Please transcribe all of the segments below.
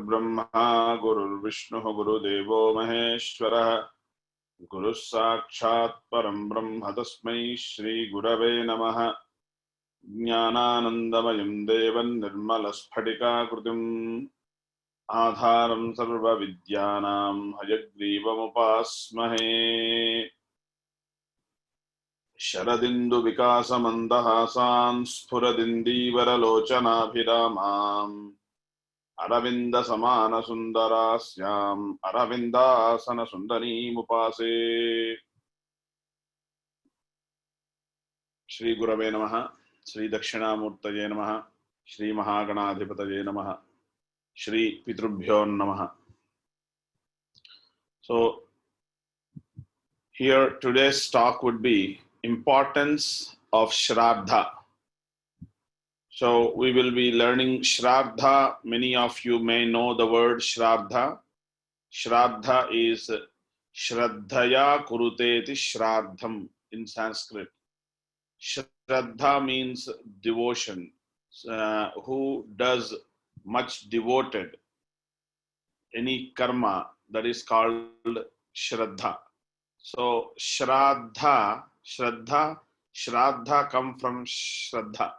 Brahma Gurur Vishnu Gurudevo Maheshwara Guru Sakshat Param Brahma Tasmai Shri Gurave Namaha Jnananandamayam Devan Nirmala Krutim Adharam Sarva Vidyanam Hayagrivam Upasmahe Sharadindu Vikasa Mandahasan Spuradindivara Bhiramam Aravinda Samana Sundarasyam Aravindasana Sundari Mupase Shri Gurave Namaha Shri Dakshinamurtaye Namaha Shri Mahaganadhipataye Namaha Shri Pitrubhyo Namaha. So here today's talk would be importance of Shraddha. So we will be learning Shraddha. Many of you may know the word Shraddha. Shraddha is Shraddhaya Kuruteti Shraddham in Sanskrit. Shraddha means devotion. Who does much devoted any karma, that is called Shraddha. So Shraddha come from Shraddha.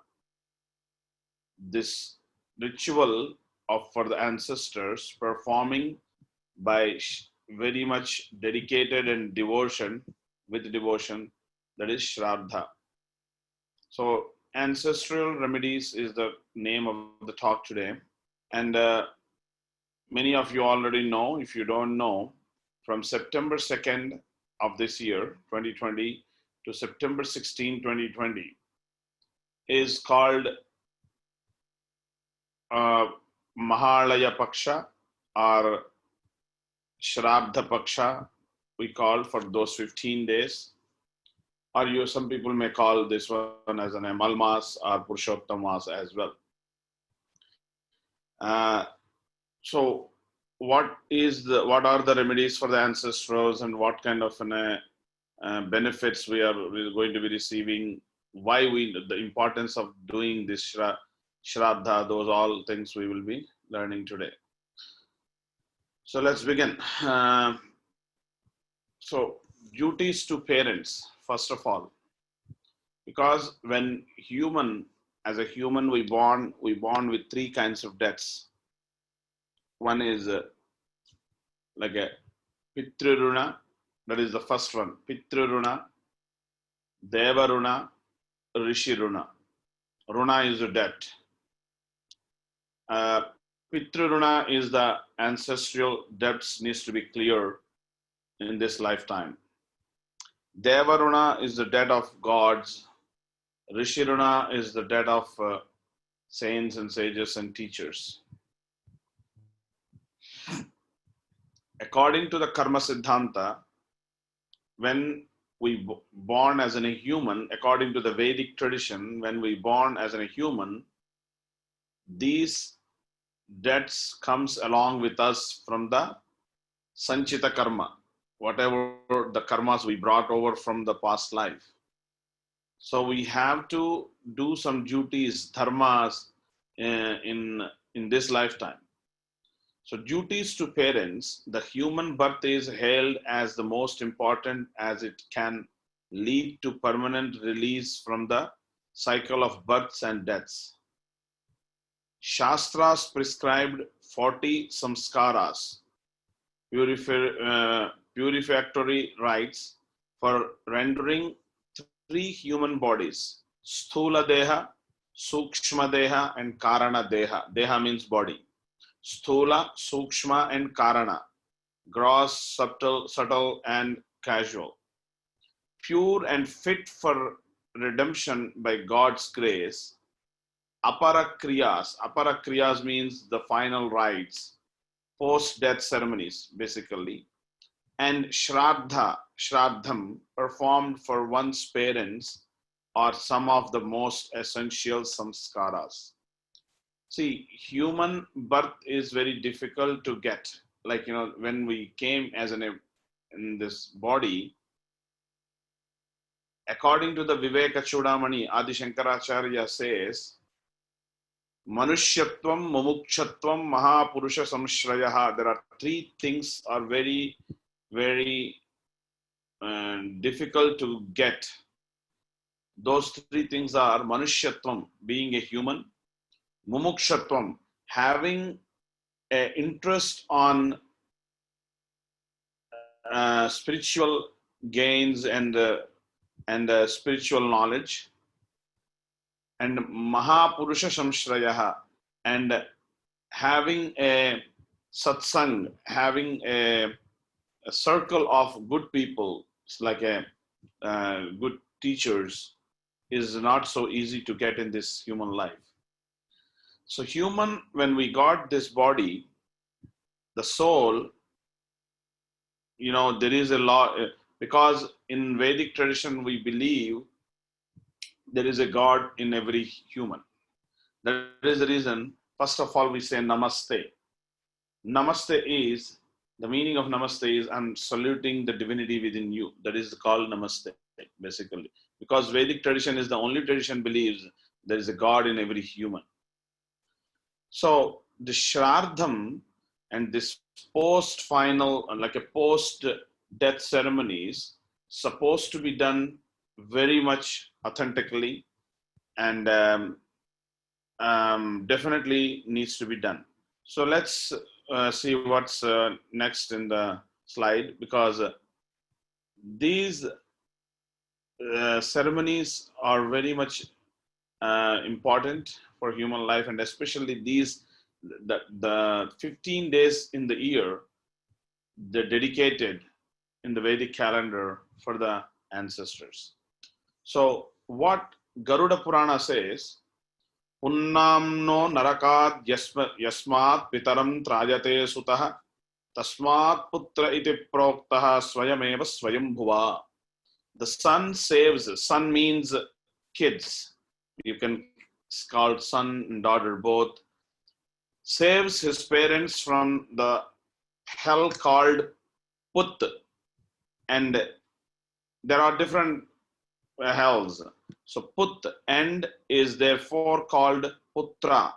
This ritual for the ancestors performing by very much dedicated and devotion, that is Shraddha. So Ancestral Remedies is the name of the talk today. And many of you already know. If you don't know, from September 2nd of this year, 2020, to September 16, 2020, is called Mahalaya Paksha or Shraddha Paksha, we call for those 15 days. Or some people may call this one as an Amalmas or Purushottam Mas as well. So what are the remedies for the ancestors, and what kind of benefits we're going to be receiving, the importance of doing this Shraddha, those all things we will be learning today. So let's begin. So duties to parents, first of all, because when as a human we born with three kinds of debts. One is like a PitruRuna, that is the first one. PitruRuna, Devaruna, Rishiruna. Runa is a debt. PitruRuna is the ancestral debts needs to be clear in this lifetime. Devaruna is the debt of gods. Rishiruna is the debt of saints and sages and teachers. According to the Karma Siddhanta, when we born as a human, according to the Vedic tradition, when we born as a human, these debts comes along with us from the Sanchita Karma, whatever the karmas we brought over from the past life. So we have to do some duties, dharmas in this lifetime. So duties to parents, the human birth is hailed as the most important, as it can lead to permanent release from the cycle of births and deaths. Shastras prescribed 40 samskaras, purificatory rites for rendering three human bodies: Sthula Deha, Sukshma Deha, and Karana Deha. Deha means body. Sthula, Sukshma, and Karana, gross, subtle, and casual. Pure and fit for redemption by God's grace. Aparakriyas means the final rites, post-death ceremonies, basically. And Shraddham, performed for one's parents, are some of the most essential samskaras. See, human birth is very difficult to get. Like, when we came in this body, according to the Viveka Chudamani, Adi Shankaracharya says, Manushyatvam, Mumukshatvam, Mahapurusha Samshrayaha. There are three things are very, very difficult to get. Those three things are Manushyatvam, being a human, Mumukshatvam, having an interest on spiritual gains and spiritual knowledge, and Mahapurusha Samshrayaha, and having a satsang, having a circle of good people, it's like a good teachers, is not so easy to get in this human life. So human, when we got this body, the soul, there is a law, because in Vedic tradition we believe there is a God in every human. That is the reason, first of all, we say namaste. Namaste is, the meaning of namaste is, I'm saluting the divinity within you. That is called namaste, basically. Because Vedic tradition is the only tradition believes there is a God in every human. So the Shraddham and this post-final, like a post-death ceremonies, supposed to be done very much authentically, and definitely needs to be done. So let's see what's next in the slide, because these ceremonies are very much important for human life, and especially the 15 days in the year, they're dedicated in the Vedic calendar for the ancestors. So what Garuda Purana says, Punnamno narakat yasmat pitaram trajate sutah tasmat putra iti proktaha swayameva swayambhuva. The son saves, son means kids. You can call son and daughter both. Saves his parents from the hell called Put. And there are different hells. So Put end is therefore called Putra.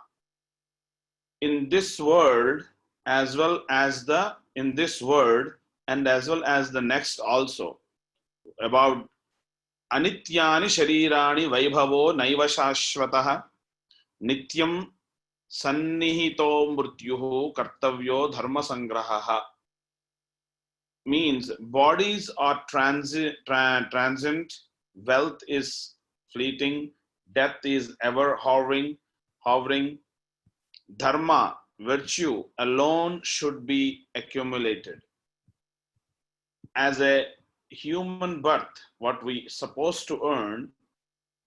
In this world, as well as in this world, and as well as the next also, about Anityani sharirani vaibhavo naiva shashvatah nityam sannihito mrityuhu kartavyo dharma sangrahaha. Means bodies are transient, wealth is fleeting, death is ever hovering. Dharma, virtue alone should be accumulated. As a human birth, what we supposed to earn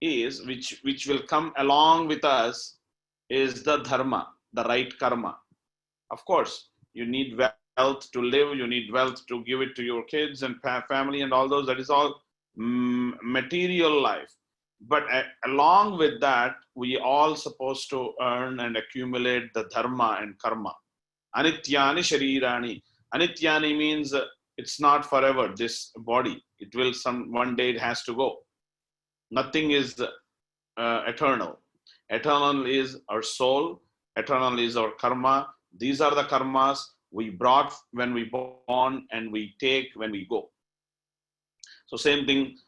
is, which will come along with us, is the dharma, the right karma. Of course, you need wealth to live, you need wealth to give it to your kids and family and all those. That is all material life. But along with that, we all supposed to earn and accumulate the dharma and karma. Anityani sharirani. Anityani means it's not forever, this body. It will one day it has to go. Nothing is eternal. Eternal is our soul. Eternal is our karma. These are the karmas we brought when we born and we take when we go. So same thing,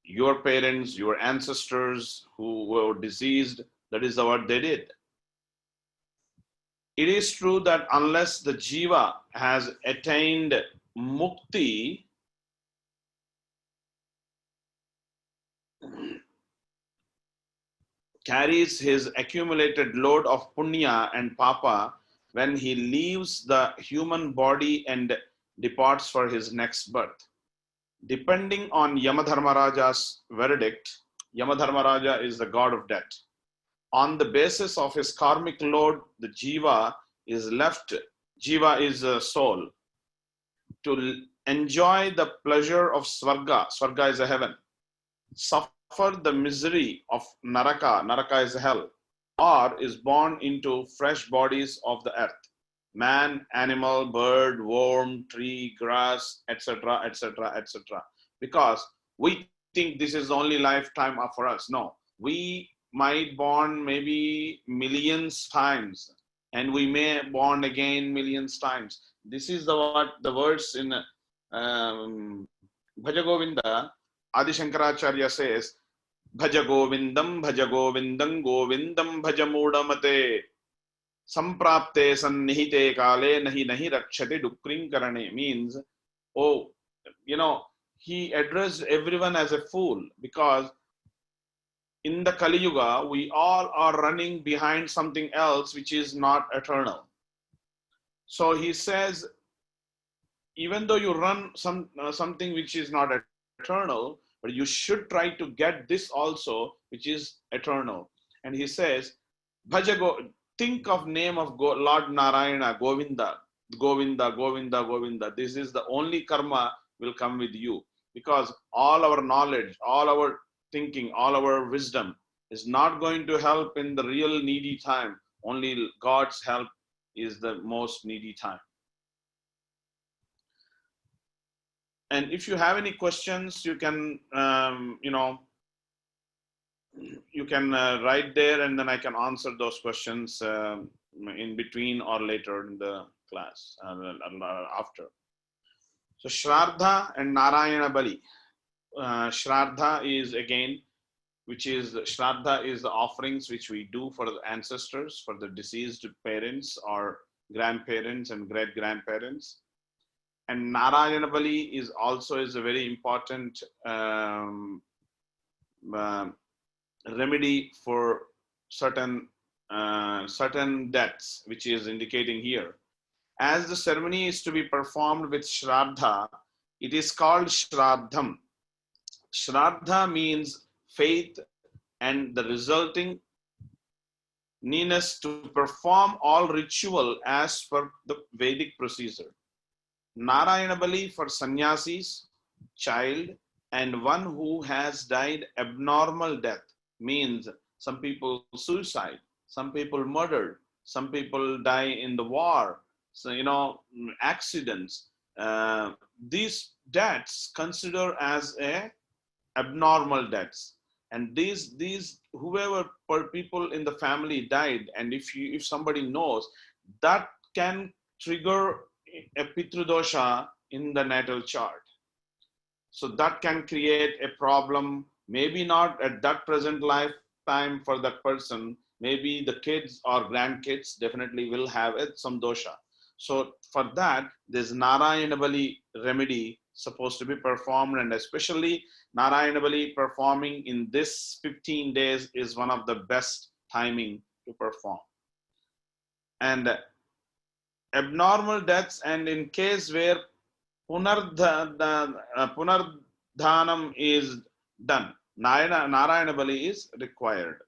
your parents, your ancestors who were deceased, that is what they did. It is true that unless the jiva has attained mukti, carries his accumulated load of punya and papa when he leaves the human body and departs for his next birth. Depending on Yamadharmaraja's verdict, Yamadharmaraja is the god of death. On the basis of his karmic load, the jiva is left, jiva is a soul, to enjoy the pleasure of swarga, swarga is a heaven, suffer the misery of naraka, naraka is a hell, or is born into fresh bodies of the earth, man, animal, bird, worm, tree, grass, etc., etc., etc. Because we think this is the only lifetime for us. No, we might born maybe millions times, and we may born again millions times. This is what the words in Bhaja Govinda. Adi Shankaracharya says, Bhaja Govindam, Govindam Bhaja Mudamate, Samprapte Sannihite Kale, Nahi Rakshate Dukring Karane. Means, oh, he addressed everyone as a fool, because in the Kali Yuga, we all are running behind something else which is not eternal. So he says, even though you run something which is not eternal, but you should try to get this also, which is eternal. And he says, think of name of Lord Narayana, Govinda, Govinda, Govinda, Govinda. This is the only karma will come with you, because all our knowledge, all our thinking, all our wisdom is not going to help in the real needy time. Only God's help is the most needy time. And if you have any questions, you can, you can write there, and then I can answer those questions in between or later in the class after. So Shraddha and Narayana Bali. Shraddha is again, Shraddha is the offerings which we do for the ancestors, for the deceased parents or grandparents and great-grandparents. And Narayana Bali is also a very important remedy for certain deaths, which is indicating here. As the ceremony is to be performed with Shraddha, it is called Shraddham. Shraddha means faith and the resulting needness to perform all ritual as per the Vedic procedure. Narayana Bali for sannyasis, child, and one who has died abnormal death, means some people suicide, some people murdered, some people die in the war, so accidents. These deaths consider as a abnormal deaths, and these whoever people in the family died, and if somebody knows, that can trigger a PitruDosha in the natal chart. So that can create a problem, maybe not at that present lifetime for that person, maybe the kids or grandkids definitely will have some dosha. So for that, this Narayana Bali remedy supposed to be performed, and especially Narayana Bali performing in this 15 days is one of the best timing to perform. And abnormal deaths, and in case where Punardhanam is done, Narayana Bali is required.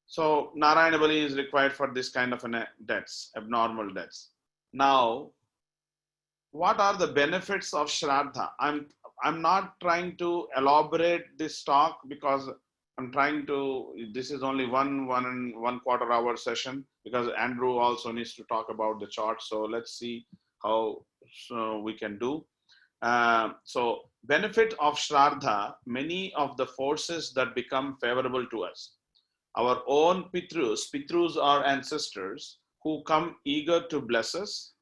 So Narayana Bali is required for this kind of deaths, abnormal deaths. Now, what are the benefits of Shraddha? I'm not trying to elaborate this talk, because I'm trying to, this is only one and 1/4 hour session, because Andrew also needs to talk about the chart. So let's see how we can do. So benefit of Shraddha, many of the forces that become favorable to us. Our own Pitrus are ancestors who come eager to bless us.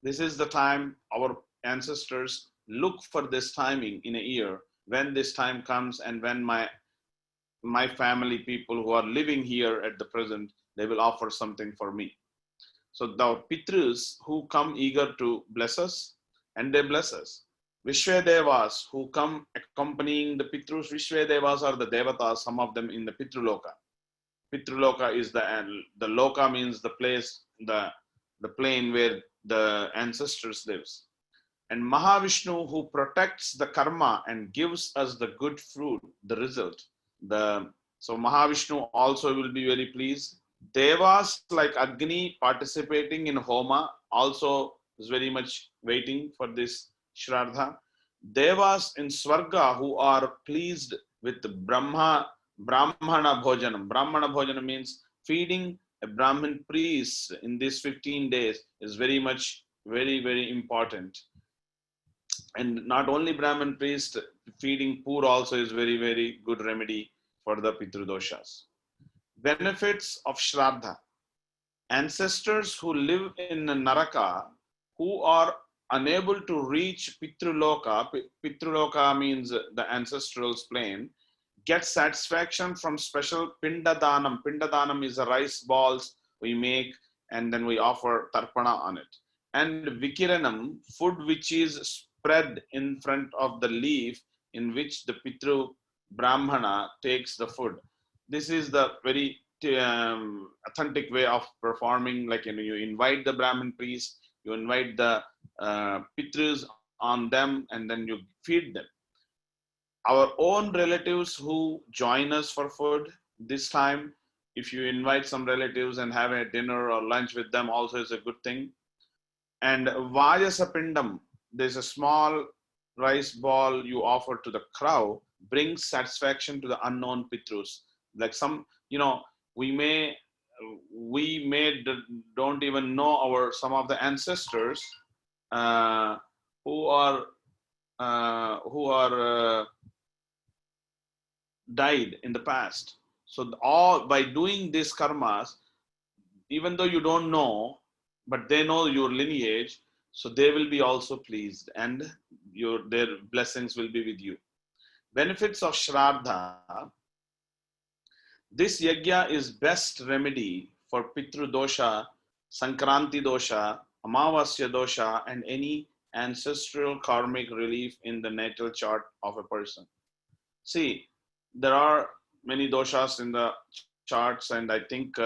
This is the time our ancestors look for this timing in a year, when this time comes, and when my family people who are living here at the present, they will offer something for me. So the Pitrus who come eager to bless us, and they bless us. Vishwadevas who come accompanying the Pitrus. Vishwadevas are the Devatas, some of them in the Pitruloka. Pitruloka is the Loka means the place, the plane where the ancestors lives. And Mahavishnu who protects the karma and gives us the good fruit, the result. So Mahavishnu also will be very pleased. Devas like Agni participating in Homa also is very much waiting for this Shraddha. Devas in Swarga who are pleased with the Brahmana Bhojanam. Brahmana Bhojanam means feeding a Brahmin priest in these 15 days is very much, very, very important. And not only Brahmin priest, feeding poor also is very, very good remedy for the PitruDoshas. Benefits of Shraddha. Ancestors who live in Naraka, who are unable to reach Pitruloka, Pitruloka means the ancestral plane, get satisfaction from special Pindadanam. Pindadanam is the rice balls we make and then we offer tarpana on it. And Vikiranam, food which is spread in front of the leaf in which the Pitru Brahmana takes the food. This is the very authentic way of performing, like you invite the Brahmin priest, you invite the Pitrus on them, and then you feed them. Our own relatives who join us for food, this time, if you invite some relatives and have a dinner or lunch with them, also is a good thing. And Vajasapindam, there's a small rice ball you offer to the crow, brings satisfaction to the unknown Pitrus. Like some, we may don't even know some of the ancestors who are died in the past. So all by doing these karmas, even though you don't know, but they know your lineage, so they will be also pleased, and their blessings will be with you. Benefits of Shraddha. This yajna is best remedy for PitruDosha, Sankranti Dosha, Amavasya Dosha, and any ancestral karmic relief in the natal chart of a person. See, there are many doshas in the charts, and I think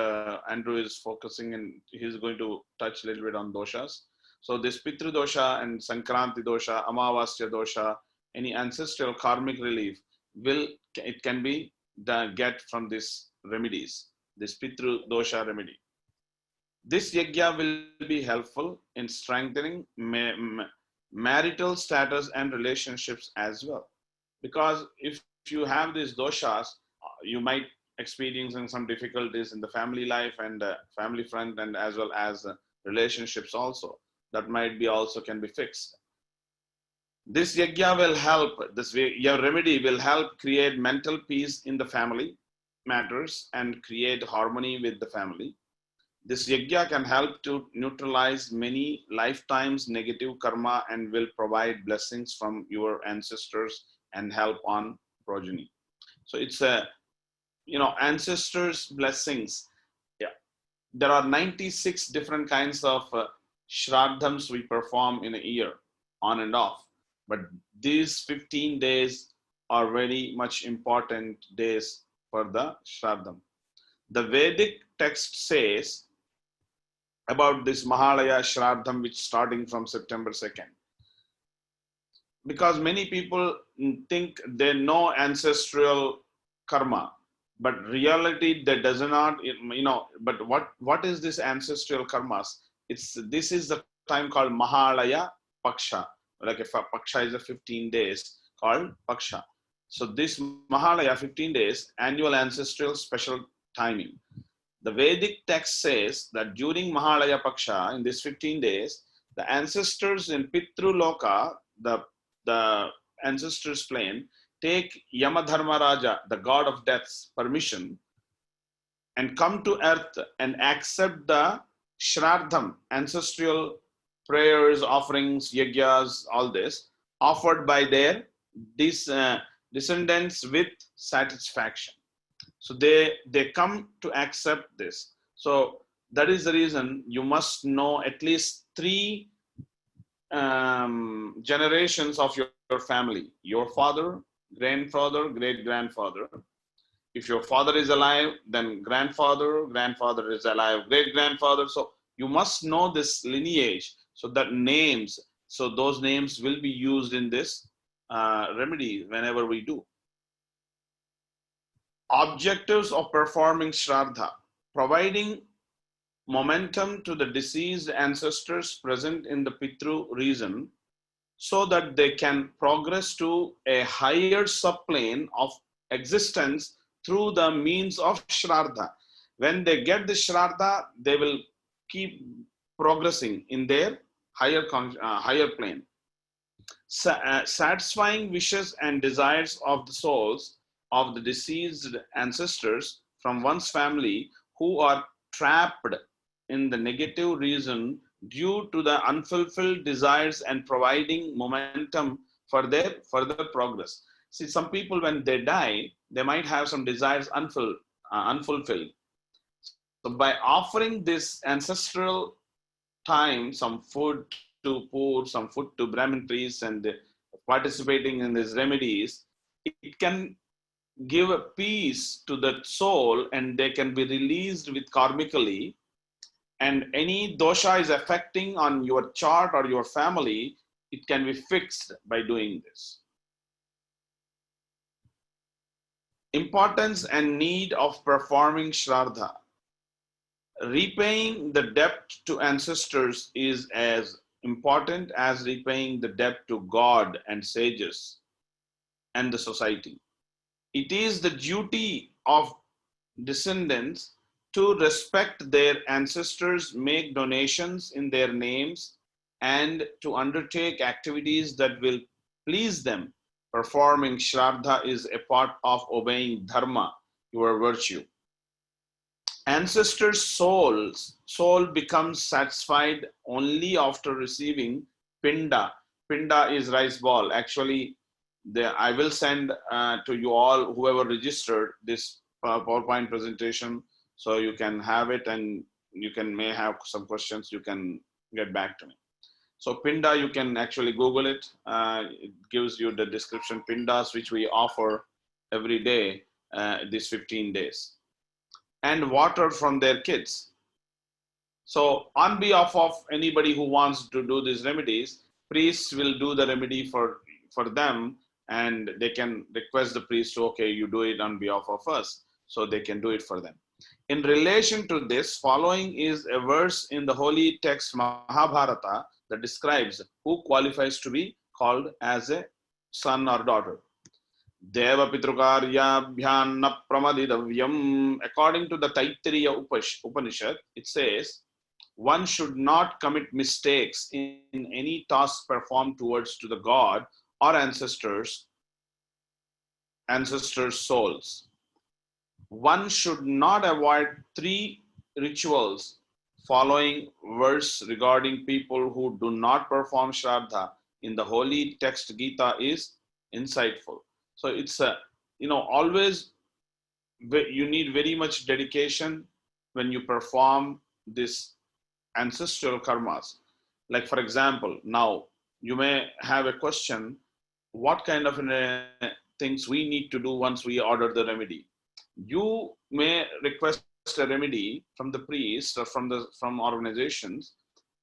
Andrew is focusing and he's going to touch a little bit on doshas. So this PitruDosha and Sankranti Dosha, Amavasya Dosha, any ancestral karmic relief can be get from these remedies, this PitruDosha remedy. This yajna will be helpful in strengthening marital status and relationships as well. Because if you have these doshas, you might experience some difficulties in the family life and family front, and as well as relationships also. That might be also can be fixed. This yajna will help, your remedy will help create mental peace in the family matters and create harmony with the family. This yajna can help to neutralize many lifetimes negative karma and will provide blessings from your ancestors and help on progeny. So it's ancestors' blessings. Yeah. There are 96 different kinds of shraddhams we perform in a year, on and off. But these 15 days are very much important days for the shraddham. The Vedic text says about this Mahalaya Shraddham, which starting from September 2nd. Because many people think they know ancestral karma, but reality that does not, but what is this ancestral karmas? This is the time called Mahalaya Paksha. Like if a Paksha is a 15 days called Paksha. So this Mahalaya 15 days, annual ancestral special timing. The Vedic text says that during Mahalaya Paksha, in this 15 days, the ancestors in Pitruloka, the ancestors plane, take Yamadharmaraja, the god of death's permission, and come to earth and accept the Shraddham, ancestral prayers, offerings, yajnas, all this, offered by their descendants with satisfaction. So they come to accept this. So that is the reason you must know at least 3 generations of your family, your father, grandfather, great-grandfather. If your father is alive, then grandfather is alive, great-grandfather. So you must know this lineage, so that names, so those names will be used in this remedy whenever we do. Objectives of performing Shraddha: providing momentum to the deceased ancestors present in the Pitru region so that they can progress to a higher subplane of existence through the means of Shraddha. When they get the Shraddha, they will keep progressing in their higher plane. Satisfying wishes and desires of the souls of the deceased ancestors from one's family who are trapped in the negative reason due to the unfulfilled desires and providing momentum for their further progress. See, some people, when they die, they might have some desires unfulfilled. So by offering this ancestral time, some food to poor, some food to Brahmin priests, and participating in these remedies, it can give a peace to the soul, and they can be released with karmically. And any dosha is affecting on your chart or your family, it can be fixed by doing this. Importance and need of performing Shraddha. Repaying the debt to ancestors is as important as repaying the debt to God and sages and the society. It is the duty of descendants to respect their ancestors, make donations in their names, and to undertake activities that will please them. Performing Shraddha is a part of obeying Dharma, your virtue. Ancestors' soul becomes satisfied only after receiving Pinda. Pinda is rice ball. Actually, I will send to you all, whoever registered, this PowerPoint presentation, so you can have it, and you may have some questions, you can get back to me. So Pinda, you can actually Google it. It gives you the description, Pindas, which we offer every day, these 15 days. And water from their kids. So on behalf of anybody who wants to do these remedies, priests will do the remedy for them, and they can request the priest to, okay, you do it on behalf of us, so they can do it for them. In relation to this, following is a verse in the holy text Mahabharata that describes who qualifies to be called as a son or daughter. Deva Pitrukaryabhyan Pramadidavyam. According to the Taittiriya Upanishad, it says, one should not commit mistakes in any task performed towards to the God or ancestors' souls. One should not avoid 3 rituals. Following verse regarding people who do not perform Shraddha in the holy text Gita is insightful. So it's always you need very much dedication when you perform this ancestral karmas. Like, for example, now you may have a question, what kind of things we need to do once we order the remedy. You may request a remedy from the priest or from organizations,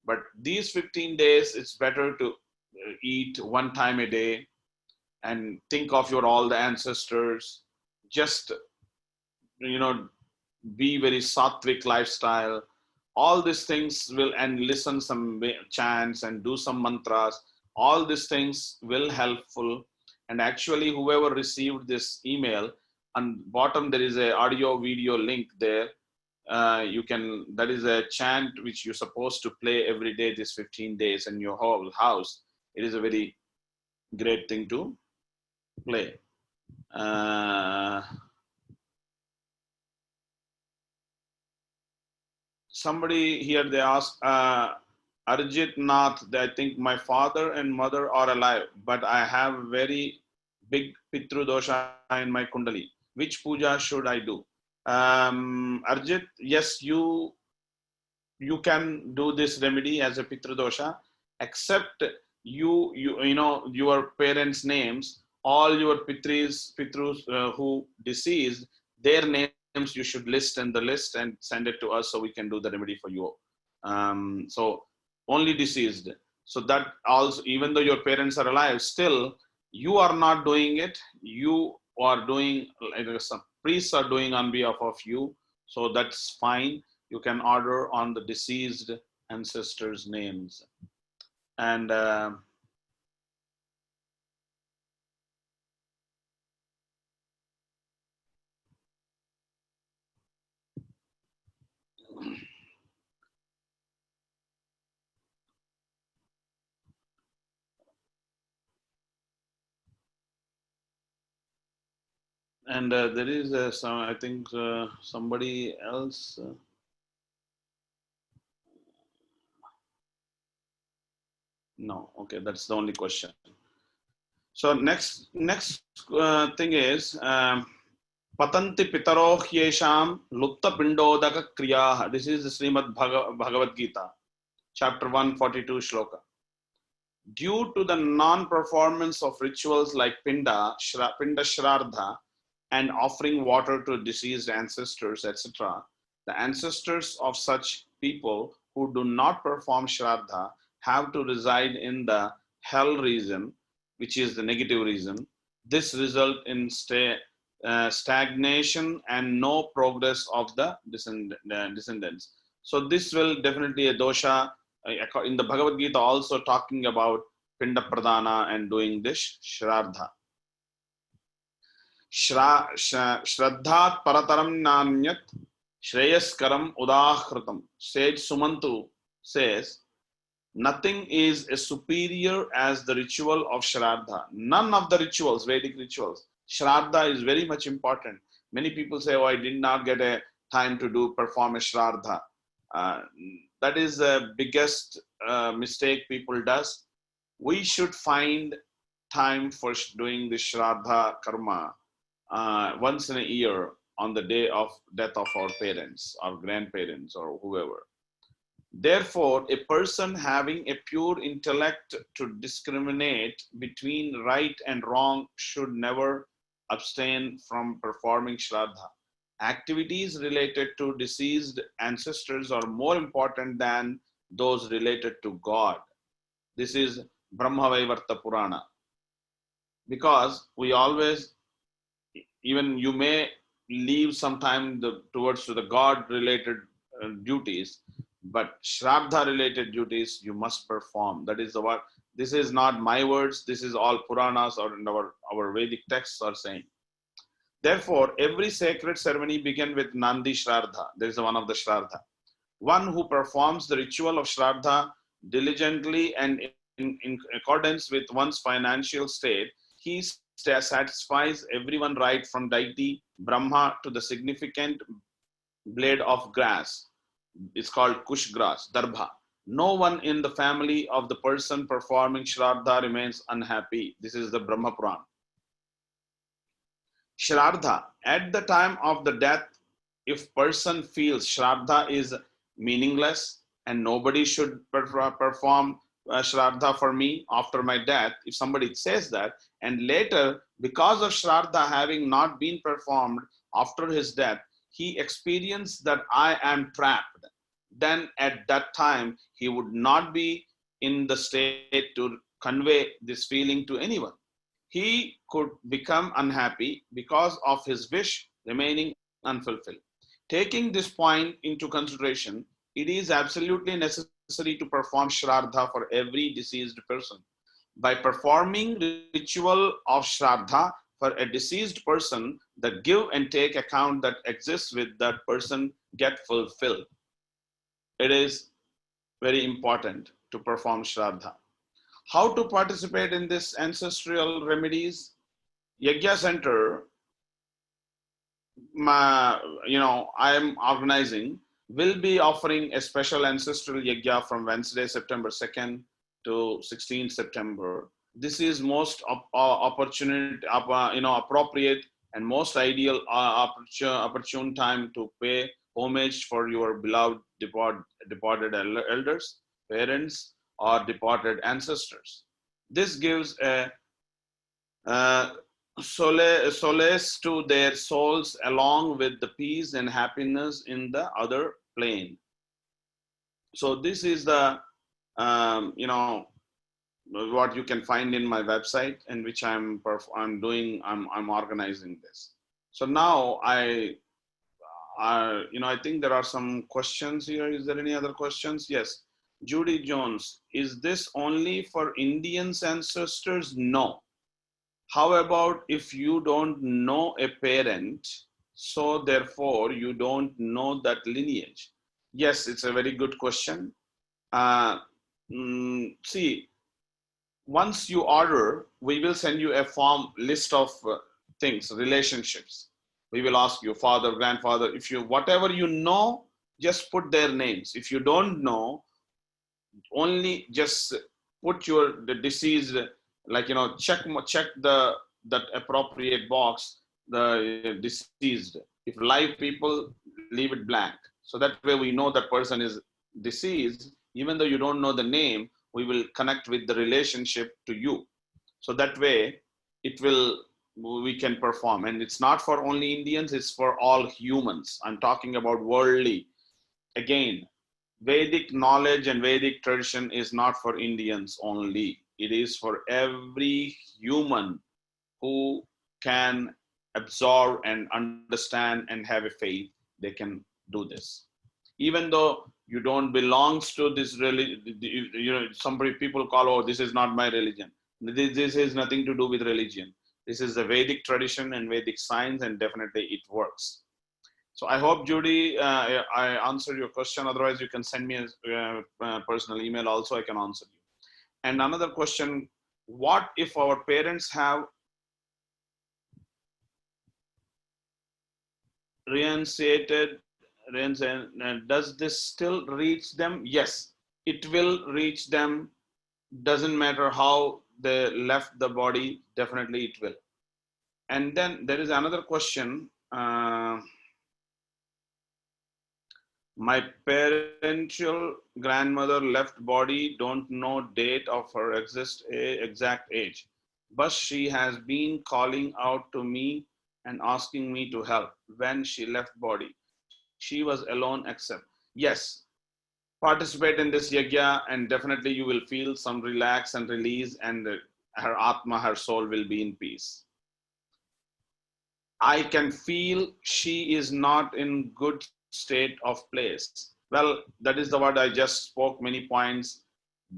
but these 15 days, it's better to eat 1 time a day and think of all the ancestors. Just be very sattvic lifestyle. All these things will, and listen some chants and do some mantras. All these things will helpful. And actually, whoever received this email, on bottom there is a audio video link there. That is a chant which you're supposed to play every day this 15 days in your whole house. It is a very great thing to play. Somebody here, they ask, Arjit Nath, I think my father and mother are alive, but I have very big PitruDosha in my Kundali. Which puja should I do? Arjit, yes, you can do this remedy as a PitruDosha, except your parents' names, all your Pitrus who deceased, their names you should list in the list and send it to us so we can do the remedy for you. So only deceased. So that also, even though your parents are alive, still you are not doing it. You are doing, some priests are doing on behalf of you. So that's fine. You can order on the deceased ancestors' names. And And there is some, I think somebody else. No, okay, that's the only question. So next thing is patanti pitaro hyesham lupta pindodaka kriyaha. This is the Srimad Bhagavad Gita, chapter 142 shloka. Due to the non-performance of rituals like pinda shraddha, and offering water to deceased ancestors, etc., the ancestors of such people who do not perform shraddha have to reside in the hell region, which is the negative region. This results in stagnation and no progress of the descendants. So this will definitely a dosha. In the Bhagavad Gita also talking about Pinda Pradhana and doing this Shraddha. Shraddhat Parataram Nanyat Shreyaskaram Udahritam. Sage Sumantu says, nothing is as superior as the ritual of Shraddha. None of the rituals, Vedic rituals. Shraddha is very much important. Many people say, oh, I did not get a time to perform a Shraddha. That is the biggest mistake people does. We should find time for doing the Shraddha karma once in a year on the day of death of our parents, our grandparents, or whoever. Therefore, a person having a pure intellect to discriminate between right and wrong should never abstain from performing Shraddha. Activities related to deceased ancestors are more important than those related to God. This is Brahmavaivarta Purana. Because we always, even you may leave some time towards to the God related duties, but Shraddha related duties you must perform. That is the what. This is not my words. This is all Puranas or our Vedic texts are saying. Therefore, every sacred ceremony begins with Nandi Shraddha. There is one of the Shraddha. One who performs the ritual of Shraddha diligently and in accordance with one's financial state, he satisfies everyone right from deity Brahma to the significant blade of grass. It's called kush grass, darbha. No one in the family of the person performing Shraddha remains unhappy. This is the Brahma Purana. Shraddha, at the time of the death, if person feels Shraddha is meaningless and nobody should perform Shraddha for me after my death, if somebody says that, and later, because of Shraddha having not been performed after his death, he experienced that I am trapped, then at that time, he would not be in the state to convey this feeling to anyone. He could become unhappy because of his wish remaining unfulfilled. Taking this point into consideration, it is absolutely necessary to perform Shraddha for every deceased person. By performing the ritual of Shraddha for a deceased person, the give and take account that exists with that person get fulfilled. It is very important to perform Shraddha. How to participate in this ancestral remedies? Yakya Center, I am organizing, will be offering a special ancestral Yakya from Wednesday, September 2nd to 16th September. This is most appropriate and most ideal opportune time to pay homage for your beloved departed elders, parents, or departed ancestors. This gives a solace to their souls along with the peace and happiness in the other plane. So this is the, what you can find in my website, in which I'm organizing this. So now I think there are some questions here. Is there any other questions? Yes. Judy Jones, is this only for Indians ancestors? No. How about if you don't know a parent, so therefore you don't know that lineage? Yes, it's a very good question. See, once you order, we will send you a form list of things, relationships. We will ask you, father, grandfather, if you, whatever you know, just put their names. If you don't know, only just put the deceased, like, check that appropriate box, the deceased. If live people, leave it blank. So that way we know that person is deceased. Even though you don't know the name, we will connect with the relationship to you. So that way we can perform. And it's not for only Indians, it's for all humans. I'm talking about worldly. Again, Vedic knowledge and Vedic tradition is not for Indians only. It is for every human who can absorb and understand and have a faith. They can do this. Even though you don't belong to this religion, some people call, oh, this is not my religion. This has nothing to do with religion. This is the Vedic tradition and Vedic science, and definitely it works. So I hope, Judy, I answered your question. Otherwise, you can send me a personal email also. I can answer you. And another question, what if our parents have renunciated, does this still reach them? Yes, it will reach them. Doesn't matter how they left the body, definitely it will. And then there is another question. My parental grandmother left body, don't know date of her exact age, but she has been calling out to me and asking me to help when she left body. She was alone except. Yes, participate in this Yakya and definitely you will feel some relax and release, and her Atma, her soul will be in peace. I can feel she is not in good state of place. Well, that is the word I just spoke many points.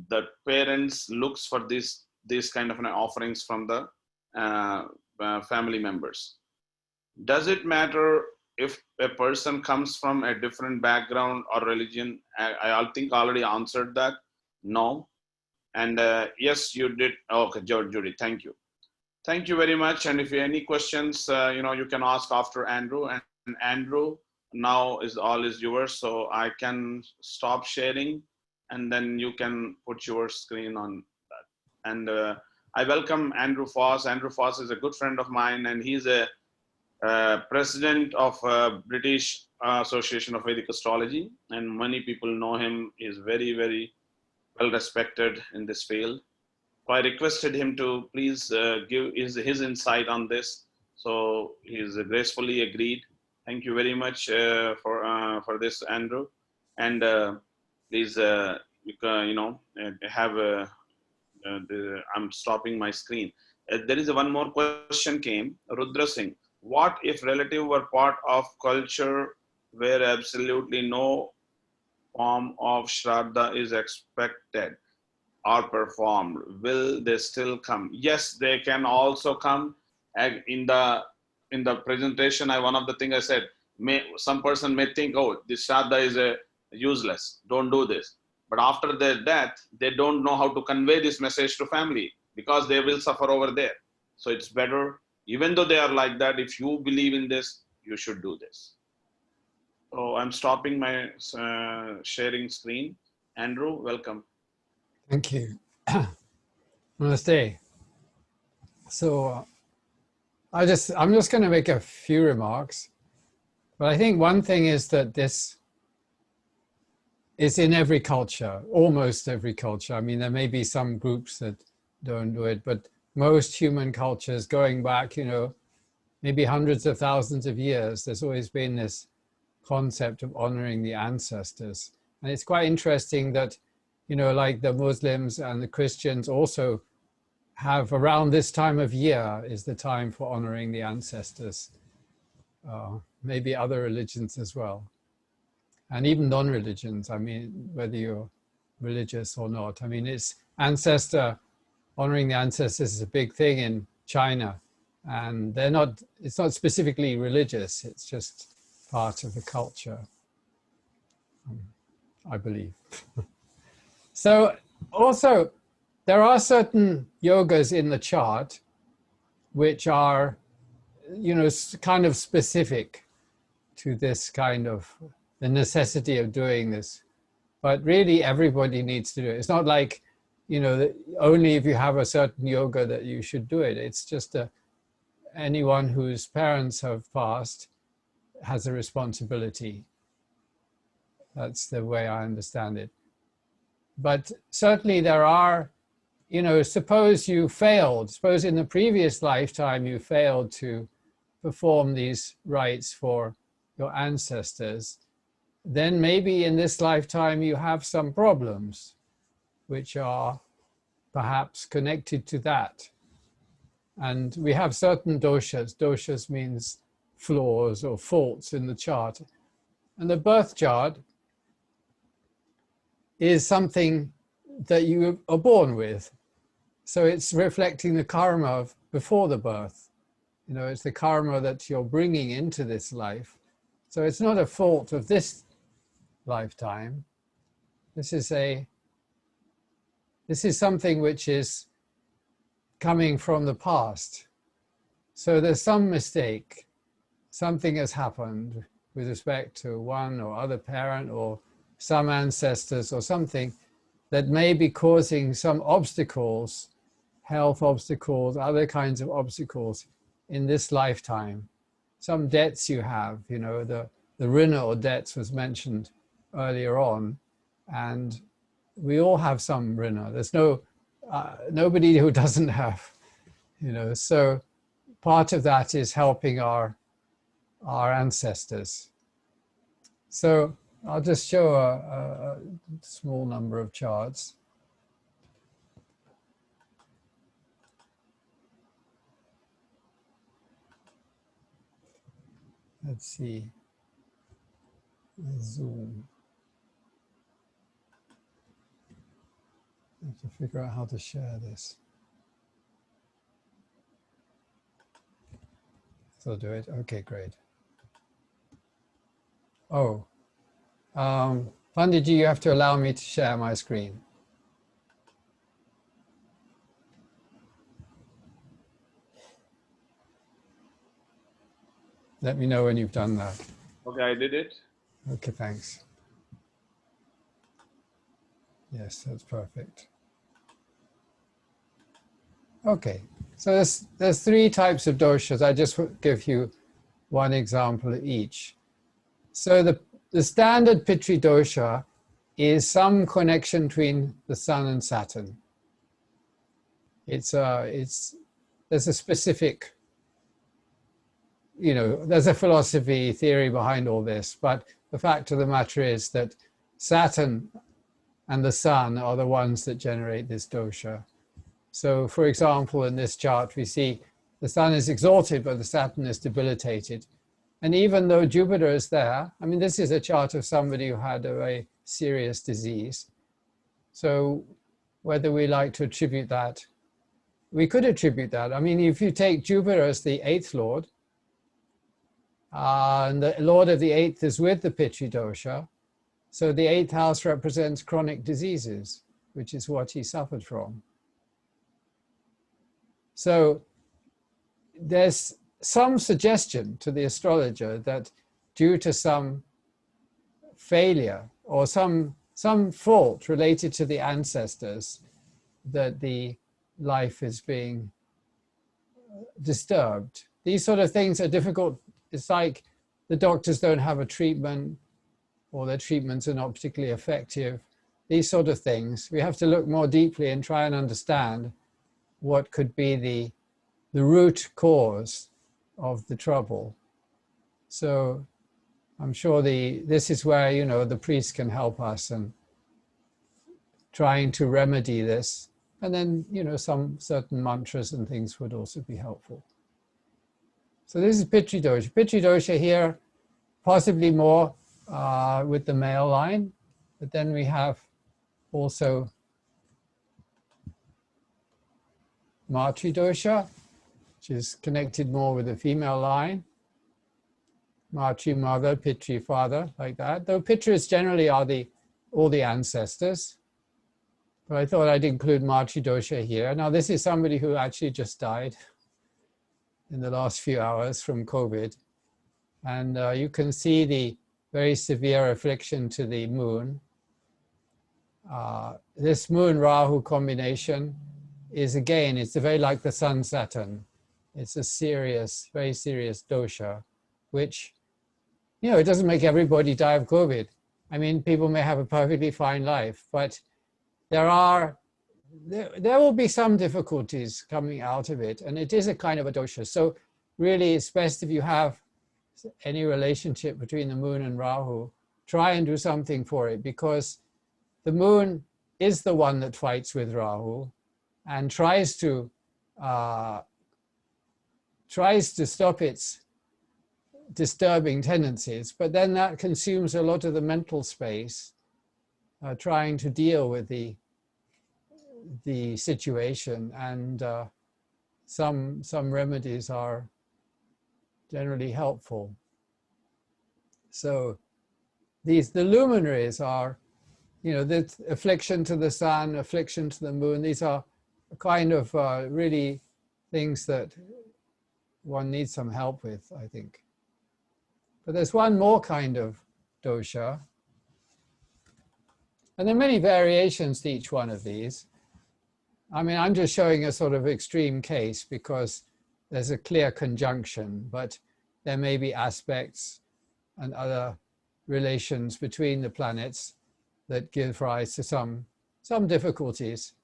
The parents looks for this kind of offerings from the family members. Does it matter if a person comes from a different background or religion? I think I already answered that. No. And yes, you did. Okay, Judy, thank you. Thank you very much. And if you have any questions, you can ask after Andrew. And Andrew, now all is yours. So I can stop sharing, and then you can put your screen on that. And I welcome Andrew Foss. Andrew Foss is a good friend of mine, and he's a president of British Association of Vedic Astrology. And many people know him. He's very, very well respected in this field. So I requested him to please give his insight on this. So he's gracefully agreed. Thank you very much for this, Andrew. And please, I'm stopping my screen. There is one more question came. Rudra Singh, what if relatives were part of culture where absolutely no form of Shraddha is expected or performed? Will they still come? Yes, they can also come. In the presentation, one of the things I said, some person may think, oh, this Shraddha is useless, don't do this. But after their death, they don't know how to convey this message to family because they will suffer over there. So it's better, even though they are like that, if you believe in this, you should do this. So I'm stopping my sharing screen. Andrew, welcome. Thank you. Namaste. So I'm just going to make a few remarks, but I think one thing is that this is in every culture, almost every culture. I mean, there may be some groups that don't do it, but most human cultures going back, maybe hundreds of thousands of years, there's always been this concept of honoring the ancestors. And it's quite interesting that, like the Muslims and the Christians also have around this time of year is the time for honoring the ancestors. Maybe other religions as well. And even non-religions, I mean, whether you're religious or not. I mean, honoring the ancestors is a big thing in China. And it's not specifically religious, it's just part of the culture, I believe. So also, there are certain yogas in the chart which are kind of specific to this kind of the necessity of doing this. But really everybody needs to do it. It's not like, that only if you have a certain yoga that you should do it. It's just anyone whose parents have passed has a responsibility. That's the way I understand it. But certainly there are, suppose you failed, suppose in the previous lifetime you failed to perform these rites for your ancestors, then maybe in this lifetime you have some problems which are perhaps connected to that. And we have certain doshas. Doshas means flaws or faults in the chart. And the birth chart is something that you are born with. So it's reflecting the karma of before the birth. It's the karma that you're bringing into this life. So it's not a fault of this lifetime. This is something which is coming from the past. So there's some mistake. Something has happened with respect to one or other parent or some ancestors or something that may be causing some obstacles, health obstacles, other kinds of obstacles in this lifetime. Some debts you have, the rina or debts was mentioned earlier on, and we all have some rina. There's nobody who doesn't have, so part of that is helping our ancestors. So I'll just show a small number of charts. Let's see. Zoom. I have to figure out how to share this. So I'll do it. Okay, great. Oh, Panditji, you have to allow me to share my screen. Let me know when you've done that. Okay, I did it. Okay, thanks. Yes, that's perfect. Okay, so there's three types of doshas. I just give you one example of each. So the standard PitruDosha is some connection between the sun and Saturn. There's a specific, there's a philosophy theory behind all this, but the fact of the matter is that Saturn and the sun are the ones that generate this dosha. So for example, in this chart, we see the sun is exalted, but the Saturn is debilitated. And even though Jupiter is there, I mean, this is a chart of somebody who had a very serious disease. So whether we like to attribute that, we could attribute that. I mean, if you take Jupiter as the 8th lord, and the lord of the 8th is with the PitruDosha, so the 8th house represents chronic diseases, which is what he suffered from. So there's some suggestion to the astrologer that due to some failure or some fault related to the ancestors, that the life is being disturbed. These sort of things are difficult. It's like the doctors don't have a treatment, or their treatments are not particularly effective. These sort of things, we have to look more deeply and try and understand what could be the root cause of the trouble. So I'm sure this is where, the priest can help us and trying to remedy this. And then, some certain mantras and things would also be helpful. So this is PitruDosha. PitruDosha here, possibly more with the male line, but then we have also MatriDosha, which is connected more with the female line. Matri mother, Pitru father, like that. Though Pitrus generally are all the ancestors. But I thought I'd include MatriDosha here. Now this is somebody who actually just died. in the last few hours from COVID. And you can see the very severe affliction to the moon. This moon-Rahu combination is, again, it's very like the Sun-Saturn. It's a serious, very serious dosha, which, you know, it doesn't make everybody die of COVID. I mean, people may have a perfectly fine life, but there will be some difficulties coming out of it, and it is a kind of a dosha. So really, it's best if you have any relationship between the moon and Rahu, try and do something for it, because the moon is the one that fights with Rahu and tries to stop its disturbing tendencies, but then that consumes a lot of the mental space, trying to deal with the situation, and some remedies are generally helpful. So the luminaries are, you know, the affliction to the sun, affliction to the moon. These are kind of really things that one needs some help with, I think. But there's one more kind of dosha, and there are many variations to each one of these. I mean, I'm just showing a sort of extreme case because there's a clear conjunction, but there may be aspects and other relations between the planets that give rise to some difficulties.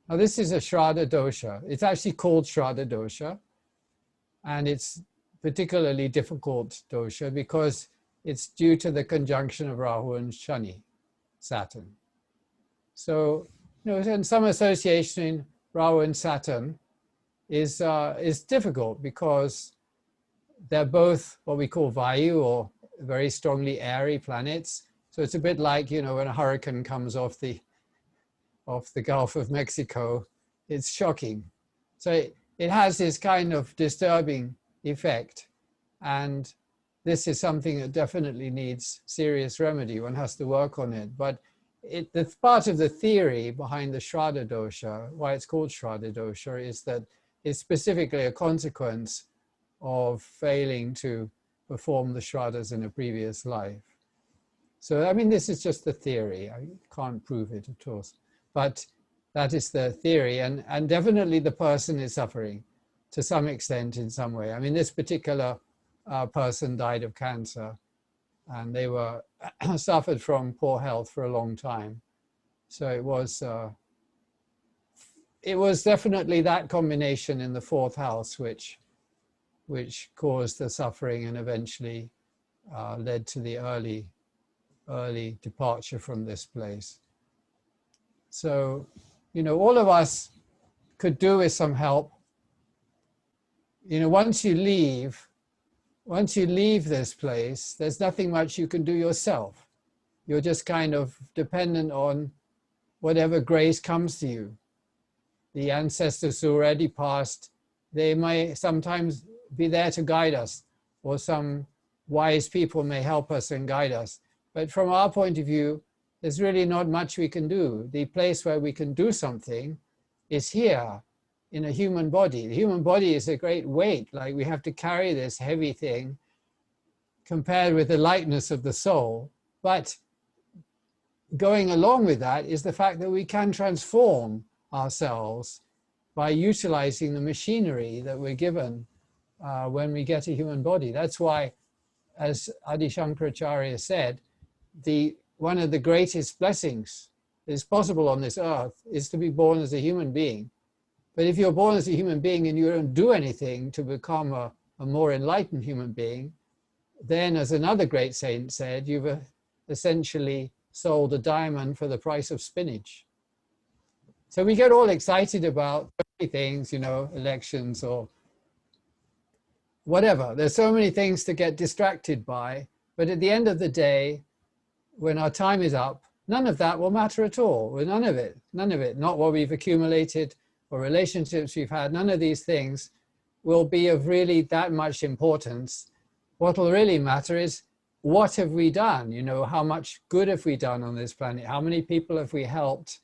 Now, this is a Shraddha Dosha. It's actually called Shraddha Dosha, and it's particularly difficult dosha because it's due to the conjunction of Rahu and Shani, Saturn. So, you know, and some association in Rahu and Saturn is difficult because they're both what we call Vayu, or very strongly airy planets. So it's a bit like, you know, when a hurricane comes off the Gulf of Mexico, it's shocking. So it has this kind of disturbing effect, and this is something that definitely needs serious remedy. One has to work on it, but the part of the theory behind the Shraddha Dosha, why it's called Shraddha Dosha, is that it's specifically a consequence of failing to perform the Shraddhas in a previous life. So, I mean, this is just the theory. I can't prove it, of course, but that is the theory, and definitely the person is suffering to some extent in some way. I mean, this particular person died of cancer, and they were suffered from poor health for a long time. So it was definitely that combination in the fourth house which caused the suffering and eventually led to the early departure from this place. So, you know, all of us could do with some help. You know, once you leave this place, there's nothing much you can do yourself. You're just kind of dependent on whatever grace comes to you. The ancestors who already passed, they may sometimes be there to guide us, or some wise people may help us and guide us. But from our point of view, there's really not much we can do. The place where we can do something is here in a human body. The human body is a great weight, like we have to carry this heavy thing compared with the lightness of the soul. But going along with that is the fact that we can transform ourselves by utilizing the machinery that we're given when we get a human body. That's why, as Adi Shankaracharya said, one of the greatest blessings that is possible on this earth is to be born as a human being. But if you're born as a human being and you don't do anything to become a more enlightened human being, then, as another great saint said, you've essentially sold a diamond for the price of spinach. So we get all excited about things, you know, elections or whatever. There's so many things to get distracted by, but at the end of the day, when our time is up, none of that will matter at all. Well, none of it, not what we've accumulated or relationships we've had, none of these things will be of really that much importance. What will really matter is, what have we done? You know, how much good have we done on this planet? How many people have we helped?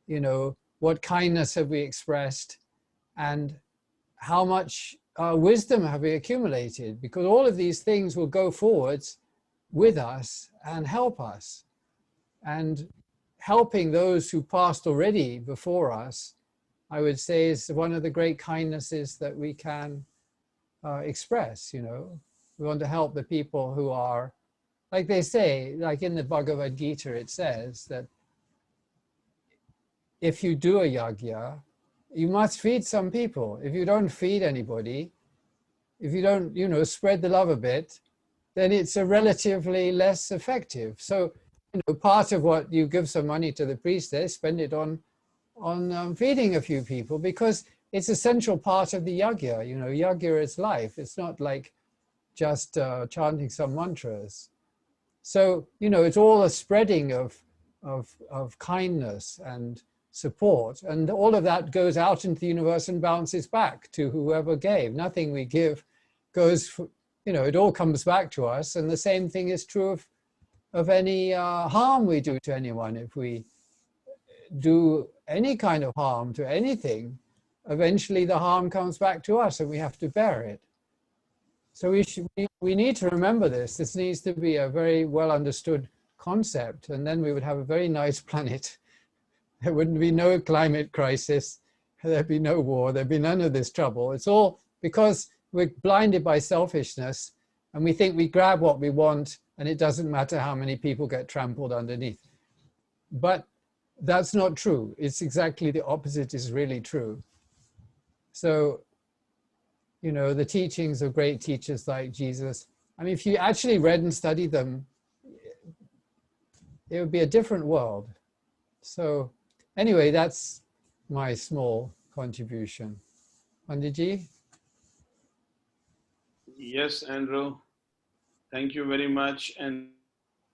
You know, what kindness have we expressed? And how much wisdom have we accumulated? Because all of these things will go forwards with us and help us. And helping those who passed already before us, I would say, is one of the great kindnesses that we can express. You know, we want to help the people who are, like they say, like in the Bhagavad Gita, it says that if you do a yagya, you must feed some people. If you don't feed anybody, if you don't, you know, spread the love a bit, then it's a relatively less effective. So, you know, part of what you give some money to the priest, they spend it on feeding a few people, because it's an essential part of the yagya. You know, yagya is life. It's not like just chanting some mantras. So, you know, it's all a spreading of kindness and support, and all of that goes out into the universe and bounces back to whoever gave. Nothing we give goes, you know, it all comes back to us. And the same thing is true of any harm we do to anyone. If we do any kind of harm to anything, eventually the harm comes back to us and we have to bear it. So we need to remember this. This needs to be a very well understood concept, and then we would have a very nice planet. There wouldn't be no climate crisis, there'd be no war, there'd be none of this trouble. It's all because we're blinded by selfishness and we think we grab what we want and it doesn't matter how many people get trampled underneath. But that's not true. It's exactly the opposite is really true. So, you know, the teachings of great teachers like Jesus, I mean, if you actually read and studied them, it would be a different world. So anyway, that's my small contribution. Panditji? Yes, Andrew. Thank you very much. And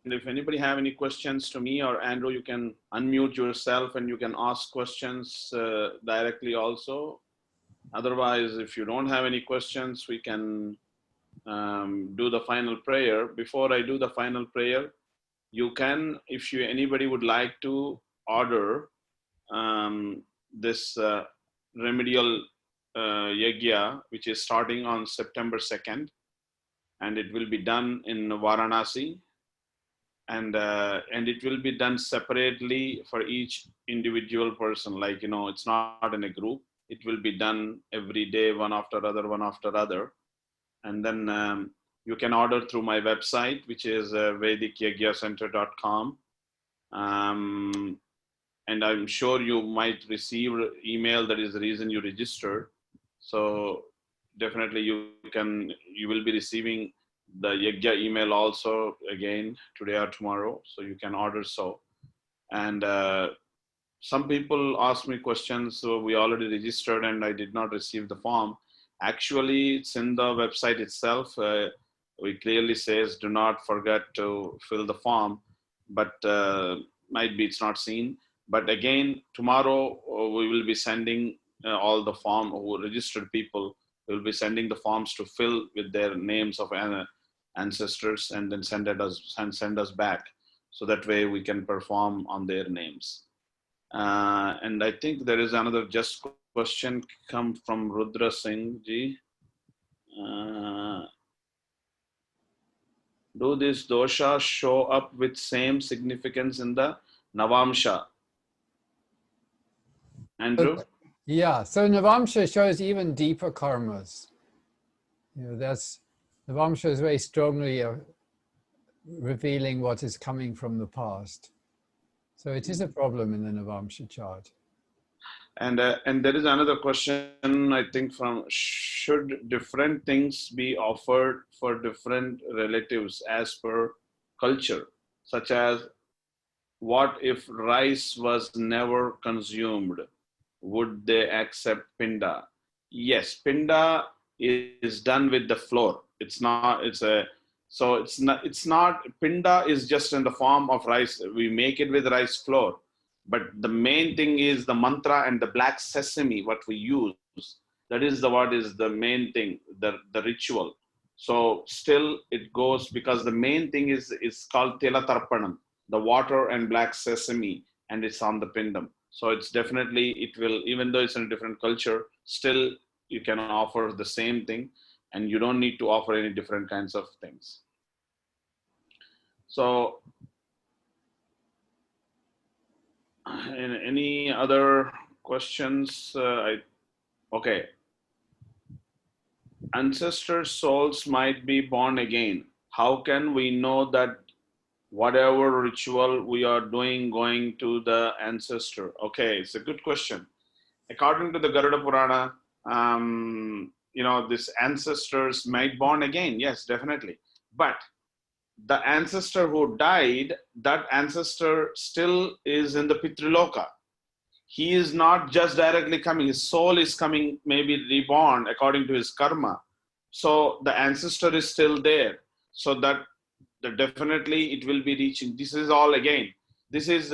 if anybody have any questions to me or Andrew, you can unmute yourself and you can ask questions directly also. Otherwise, if you don't have any questions, we can do the final prayer. Before I do the final prayer, you can, if anybody would like to order this remedial yagya, which is starting on September 2nd, and it will be done in Varanasi, and it will be done separately for each individual person. Like, you know, it's not in a group. It will be done every day, one after other, one after other. And then you can order through my website, which is vedicyagya-center.com. And I'm sure you might receive email. That is the reason you registered. So definitely you will be receiving the Yakya email also again today or tomorrow. So you can order so. And some people ask me questions. So we already registered and I did not receive the form. Actually, it's in the website itself. We clearly says, do not forget to fill the form, but might be it's not seen. But again, tomorrow we will be sending all the form who registered people. We will be sending the forms to fill with their names of ancestors and then send us back. So that way we can perform on their names. And I think there is another just question come from Rudra Singh ji. Do these doshas show up with same significance in the Navamsha? Andrew? Yeah, so Navamsha shows even deeper karmas. You know, that's, Navamsha is very strongly revealing what is coming from the past. So it is a problem in the Navamsha chart. And there is another question, I think, from, should different things be offered for different relatives as per culture, such as what if rice was never consumed? Would they accept pinda? Yes, pinda is done with the flour. It's not, pinda is just in the form of rice. We make it with rice flour. But the main thing is the mantra and the black sesame, what we use. That is what is the main thing, the ritual. So still it goes, because the main thing is called tela tarpanam, the water and black sesame, and it's on the pindam. So it's definitely, it will, even though it's in a different culture, still you can offer the same thing, and you don't need to offer any different kinds of things. So any other questions? Okay. Ancestor souls might be born again. How can we know that whatever ritual we are doing going to the ancestor? Okay, it's a good question. According to the Garuda Purana, these ancestors might born again. Yes, definitely. But the ancestor who died, that ancestor still is in the Pitruloka. He is not just directly coming, his soul is coming, maybe reborn according to his karma. So the ancestor is still there. So that definitely it will be reaching. This is all again. This is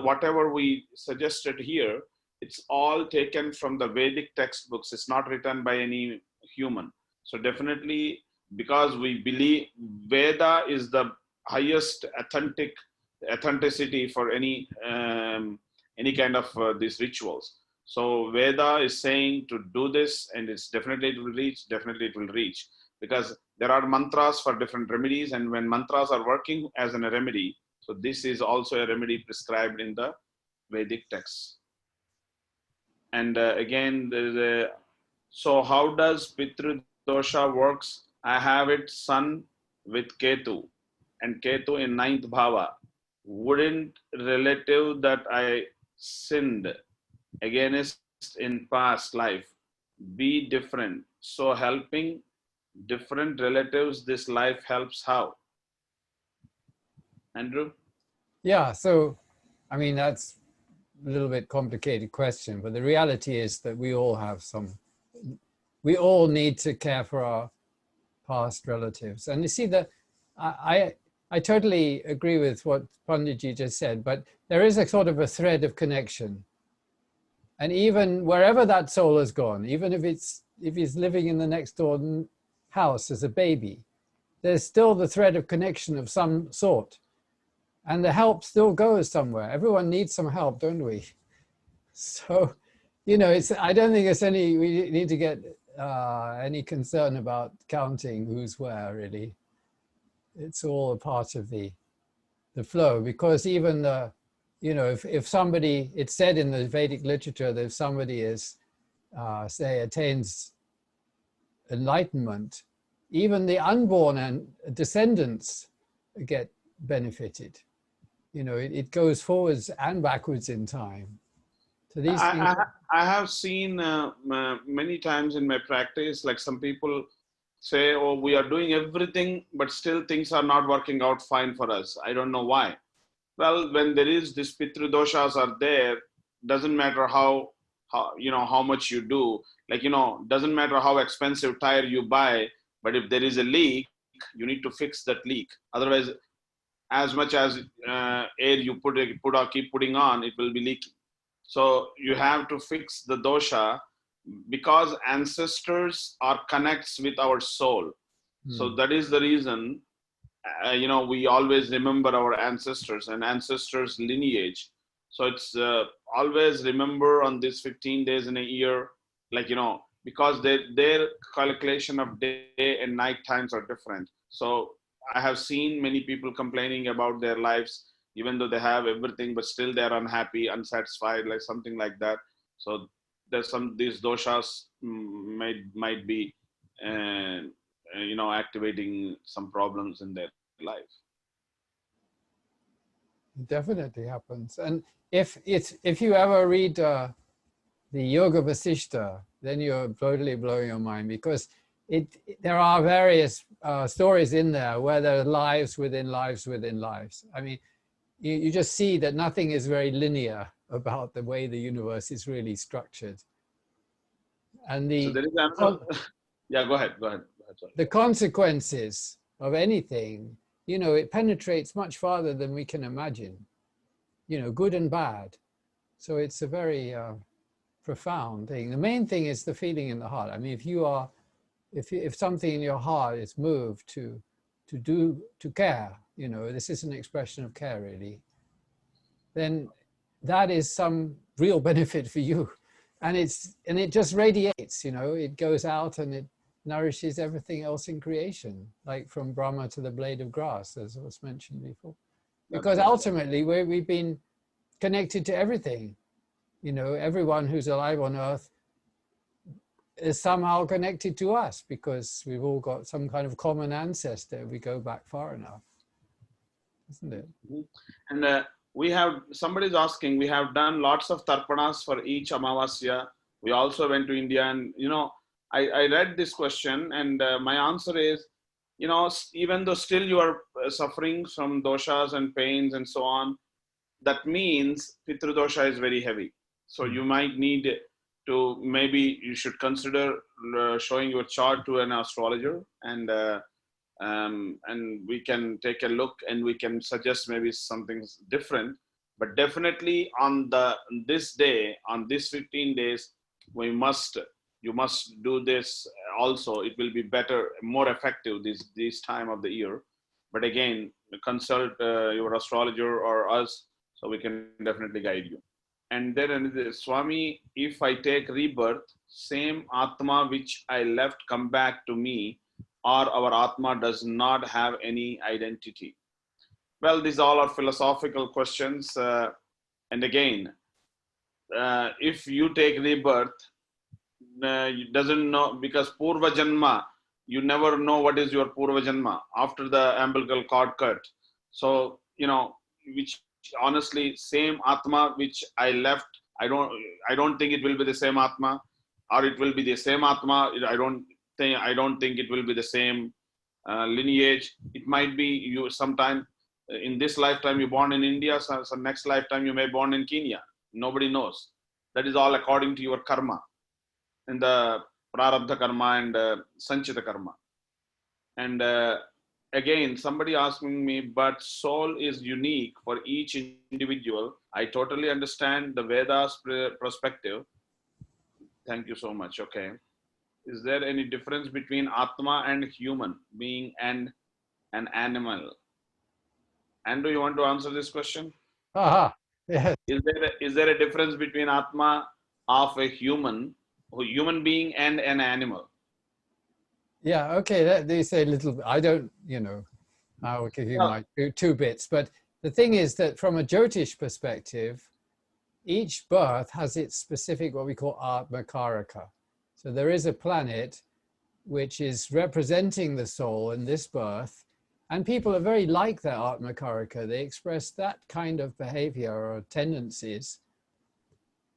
whatever we suggested here, it's all taken from the Vedic textbooks. It's not written by any human. So definitely, because we believe Veda is the highest authenticity for any kind of these rituals. So Veda is saying to do this, and it's definitely it will reach. Definitely it will reach, because there are mantras for different remedies, and when mantras are working as a remedy, so this is also a remedy prescribed in the Vedic texts. And again, so how does PitruDosha works? I have it Sun with Ketu, and Ketu in 9th bhava. Wouldn't relative that I sinned against in past life be different? So helping different relatives this life helps how? Andrew? Yeah, so I mean, that's a little bit complicated question, but the reality is that we all need to care for our past relatives. And you see that I totally agree with what Panditji just said, but there is a sort of a thread of connection. And even wherever that soul has gone, even if he's living in the next door house as a baby, there's still the thread of connection of some sort. And the help still goes somewhere. Everyone needs some help, don't we? So, I don't think we need to get any concern about counting who's where, really. It's all a part of the flow, because even if somebody, it's said in the Vedic literature that if somebody is, say, attains enlightenment, even the unborn and descendants get benefited. It goes forwards and backwards in time. So these things. I have seen many times in my practice, like some people say, oh, we are doing everything, but still things are not working out fine for us. I don't know why. Well, when there is this PitruDoshas are there, doesn't matter how much you do, doesn't matter how expensive tire you buy, but if there is a leak, you need to fix that leak. Otherwise, as much as air you keep putting on, it will be leaking. So you have to fix the dosha, because ancestors are connects with our soul. So that is the reason, we always remember our ancestors and ancestors' lineage. So it's always remember on these 15 days in a year, because their calculation of day and night times are different. So I have seen many people complaining about their lives, even though they have everything, but still they're unhappy, unsatisfied, like something like that. So there's these doshas might be, activating some problems in their life. It definitely happens. And if you ever read the Yoga Vasishta, then you're totally blowing your mind, because there are various stories in there where there are lives within lives within lives. I mean, you just see that nothing is very linear about the way the universe is really structured. And So there is another, yeah, go ahead. Sorry. The consequences of anything, it penetrates much farther than we can imagine, good and bad. So it's a very profound thing. The main thing is the feeling in the heart. I mean, if something in your heart is moved to care, this is an expression of care, really, then that is some real benefit for you. and it just radiates, it goes out and it nourishes everything else in creation, like from Brahma to the blade of grass, as was mentioned before. Because ultimately we've been connected to everything. Everyone who's alive on earth is somehow connected to us because we've all got some kind of common ancestor. We go back far enough, isn't it? And somebody's asking, we have done lots of tarpanas for each Amavasya. We also went to India, and I read this question, and my answer is, even though still you are suffering from doshas and pains and so on, that means PitruDosha is very heavy. So you might need to, maybe you should consider showing your chart to an astrologer, and we can take a look and we can suggest maybe something different. But definitely on this day, on this 15 days, you must do this also. It will be better, more effective this time of the year. But again, consult your astrologer or us, so we can definitely guide you. And then Swami, if I take rebirth, same Atma which I left come back to me, or our Atma does not have any identity? Well, these all are philosophical questions. And again, if you take rebirth, you doesn't know, because Purva Janma, you never know what is your Purva Janma after the umbilical cord cut. So, which honestly, same Atma which I left, I don't think it will be the same Atma, or it will be the same Atma. I don't think it will be the same lineage. It might be you sometime in this lifetime you born in India, so next lifetime you may born in Kenya. Nobody knows. That is all according to your karma, in the prarabdha karma and sanchita karma. And again, somebody asking me, but soul is unique for each individual. I totally understand the Vedas perspective. Thank you so much. Okay. Is there any difference between Atma and human being and an animal? Andrew, you want to answer this question? Yes. Is there a difference between Atma of a human being and an animal? Yeah, okay, they say a little, I don't, I'll give you my two bits. But the thing is that from a Jyotish perspective, each birth has its specific, what we call Atma Karaka. So there is a planet which is representing the soul in this birth, and people are very like their Atma Karaka. They express that kind of behavior or tendencies.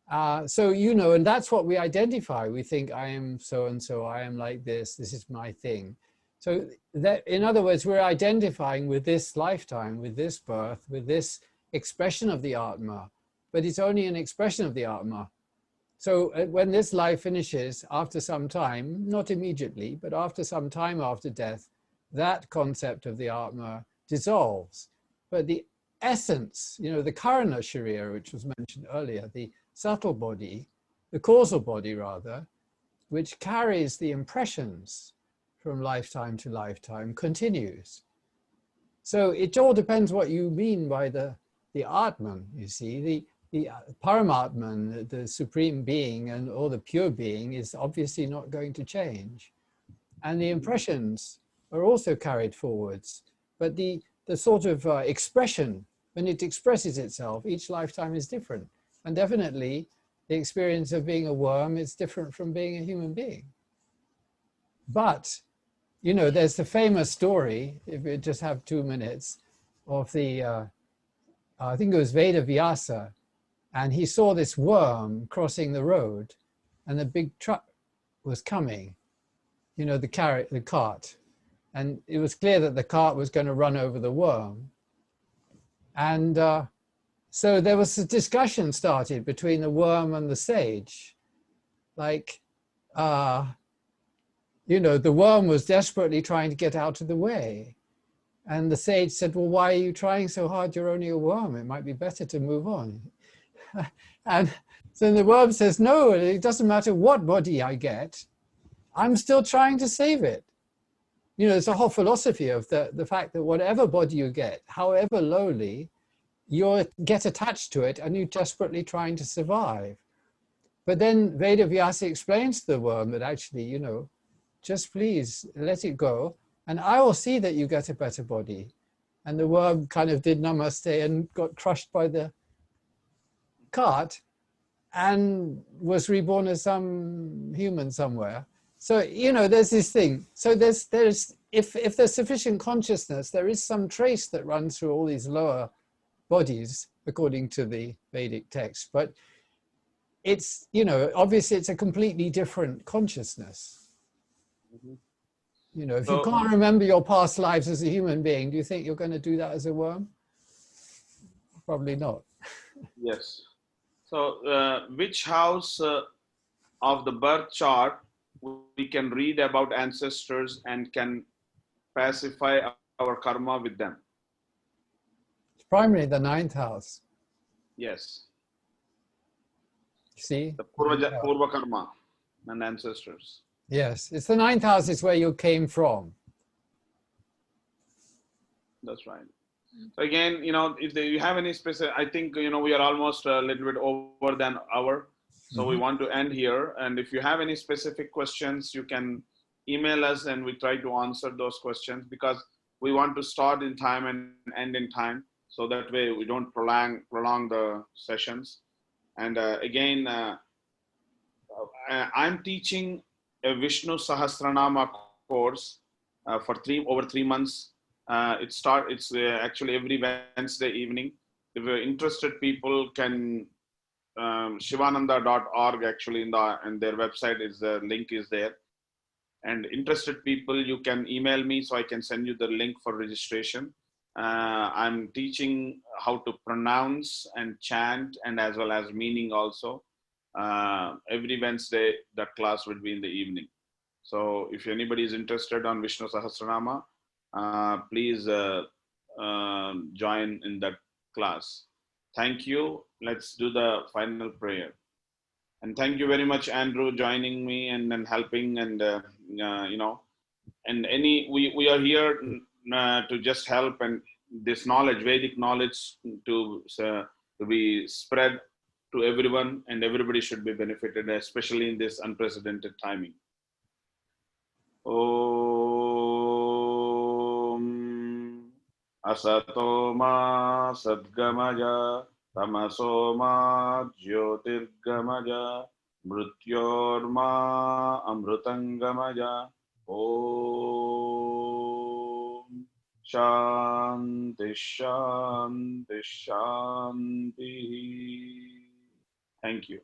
So, and that's what we identify. We think, I am so-and-so, I am like this is my thing. So that, in other words, we're identifying with this lifetime, with this birth, with this expression of the Atma, but it's only an expression of the Atma. So when this life finishes, after some time, not immediately, but after some time after death, that concept of the Atma dissolves. But the essence, the Karana Sharira, which was mentioned earlier, the subtle body, the causal body rather, which carries the impressions from lifetime to lifetime, continues. So it all depends what you mean by the Atman, you see. The Paramatman, the supreme being or the pure being, is obviously not going to change. And the impressions are also carried forwards. But the sort of expression, when it expresses itself, each lifetime is different. And definitely the experience of being a worm is different from being a human being. But, there's the famous story, if we just have 2 minutes, of the, I think it was Veda Vyasa, and he saw this worm crossing the road, and the big truck was coming, the cart. And it was clear that the cart was going to run over the worm. And so there was a discussion started between the worm and the sage. Like, the worm was desperately trying to get out of the way. And the sage said, well, why are you trying so hard? You're only a worm. It might be better to move on. And so the worm says, no, it doesn't matter what body I get. I'm still trying to save it. There's a whole philosophy of the fact that whatever body you get, however lowly, you get attached to it and you're desperately trying to survive. But then Vedavyasa explains to the worm that actually, you know, just please let it go, and I will see that you get a better body. And the worm kind of did namaste and got crushed by the cart and was reborn as some human somewhere. So, you know, there's this thing. So there's if there's sufficient consciousness, there is some trace that runs through all these lower bodies, according to the Vedic text. But it's, you know, obviously it's a completely different consciousness. Mhm. You know, if you So, can't remember your past lives as a human being, do you think you're going to do that as a worm? Probably not. yes. So, which house of the birth chart we can read about ancestors and can pacify our karma with them? It's primarily the ninth house. Yes. You see? The Ninth house. Purva karma and ancestors. Yes, it's the ninth house is where you came from. That's right. So again, you know, if you have any specific, I think, you know, we are almost a little bit over than hour. So we Mhm. want to end here. And if you have any specific questions, you can email us and we try to answer those questions, because we want to start in time and end in time. So that way we don't prolong the sessions. And I'm teaching a Vishnu Sahasranama course for over 3 months. It's actually every Wednesday evening. If you're interested, people can shivananda.org, actually in their website is the link is there. And interested people, you can email me so I can send you the link for registration. I'm teaching how to pronounce and chant, and as well as meaning also. Every Wednesday, that class will be in the evening. So if anybody is interested on Vishnu Sahasranama, please join in that class. Thank you. Let's do the final prayer. And thank you very much, Andrew, joining me and helping. And you know, and we are here to just help, and this knowledge, Vedic knowledge, to be spread to everyone, and everybody should be benefited, especially in this unprecedented timing. Om Asato Ma Sadgamaja Tamaso Ma Jyotirgamaja Mrityorma Amrutangamaja. Om Shanti Shanti Shanti. Thank you.